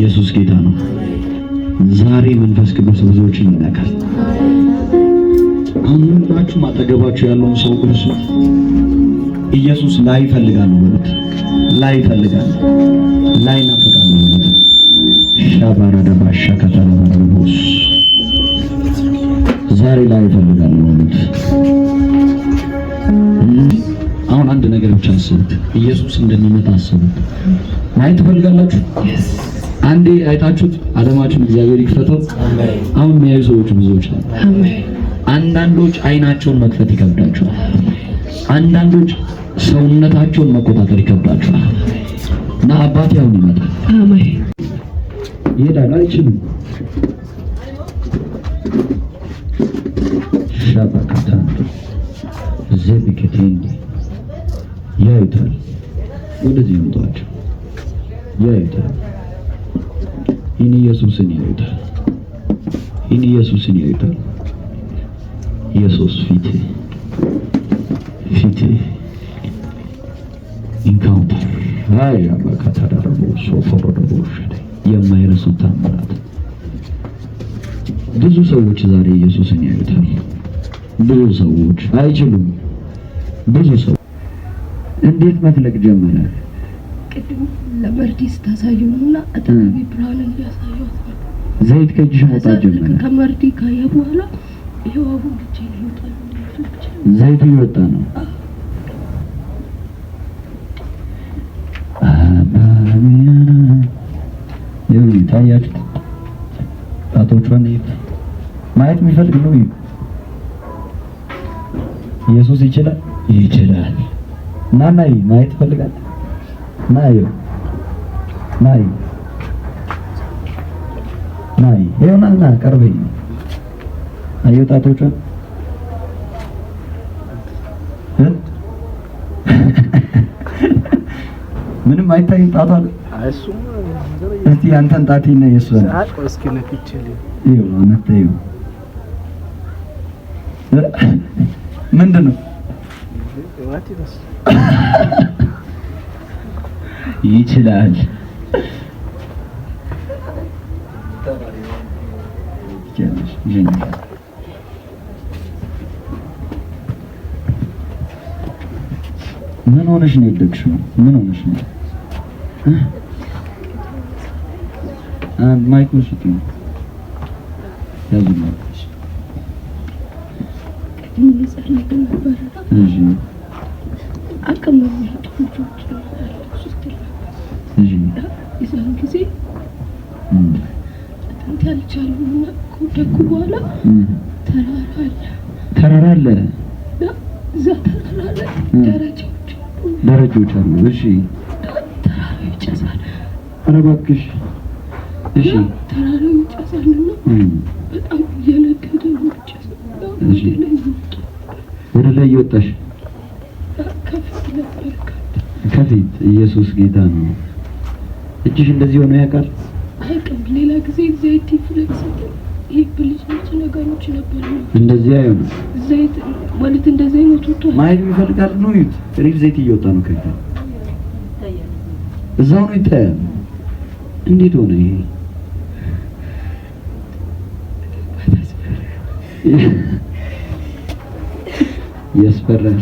ኢየሱስ ጌታ ነው። ዛሬ መንፈስ ቅዱስ ብዙዎችን ይነካል። አሁን ሁላችሁም አጠገባችሁ ያለውን ሰው ቅዱስ ኢየሱስ ላይ ይፈልጋል በሉት። ላይ ይፈልጋል፣ ላይ ናፍቃል በሉት። ሻባራ ደባሻ ከተረበረቦስ ዛሬ ላይ ይፈልጋል በሉት። አሁን አንድ ነገር ብቻ አስቡት። ኢየሱስ እንደሚመጣ አስቡት። ማየት ትፈልጋላችሁ? አንዴ አይታችሁት ዓለማችን እግዚአብሔር ይክፈተው። አሁን የሚያዩ ሰዎች ብዙዎች ናቸው። አንዳንዶች አይናቸውን መክፈት ይከብዳቸዋል። አንዳንዶች ሰውነታቸውን መቆጣጠር ይከብዳቸዋል። እና አባቴ አሁን ይመጣል። አሜን። ይሄዳል። አይችልም። ሻባካታ ዘቢከቴን ያዩታል። ወደዚህ ይመጣቸው ያዩታል። ይህን ኢየሱስን ያዩታል። ይህን ኢየሱስን ያዩታል። ኢየሱስ ፊት ኢንካውንተር አይ አባካታ ዳረቦ ሶፎሮ ደቦ የማይረሱት ታምራት። ብዙ ሰዎች ዛሬ ኢየሱስን ያዩታል። ብዙ ሰዎች አይችሉም። ብዙ ሰው እንዴት መፍለቅ ጀመረ? ቅድም ለመርዲስ ታሳዩና አጠገቤ ብርሃንን ያሳዩት ዘይት ከእጅሽ መውጣት ጀመረ። ከመርዲ ካየ በኋላ ይሄው አሁን ብቻ ይወጣል። ዘይቱ ይወጣ ነው። ታያችሁ ጣቶቿን ማየት የሚፈልግ ነው። ኢየሱስ ይችላል። ናናይ ማየት ይፈልጋል። ናይ ይሆናልና ቀርበኝ። አየሁ ጣቶቿን ምንም አይታይም። ጣቷ እሱም እስቲ አንተን ጣቴና የእሷን እስኪ ነክቼልኝ ነተዩ ምንድን ነው? ይችላል። ምን ሆነሽ ነው የደግሽው? ምን ሆነሽ ነው? ማይክሮ ሽቲኝ ያዙልኝ። ምን ይጸልይ ነበር? እሺ አቅም የሚያጡ ልጆች የዛን ጊዜ አጥንት ያልቻሉና ከወደኩ በኋላ ተራራ አለ። እዛ ተራራ ላይ ደረጃዎች አሉ። እሺ ተራራው ይጨሳል። ኧረ እባክሽ። እሺ ተራራው ይጨሳልና በጣም እየነደደ ነው ይጨሳል። እሺ ወደ ላይ እየወጣሽ ከፊት ኢየሱስ ጌታ ነው። እጅሽ እንደዚህ ሆኖ ያውቃል? አይቀም። ሌላ ጊዜ ዘይት ይፍለክስ ይሄ ብልጭ ነገሮች ነበሩ። እንደዚህ አይሆን ዘይት ማለት እንደዚህ አይነት ወጥቶ ማየት ይፈልጋል ነው። ይት ሪፍ ዘይት እየወጣ ነው ከፊት እዛው ነው ይታያል። እንዴት ሆነ ይሄ? ያስፈራል።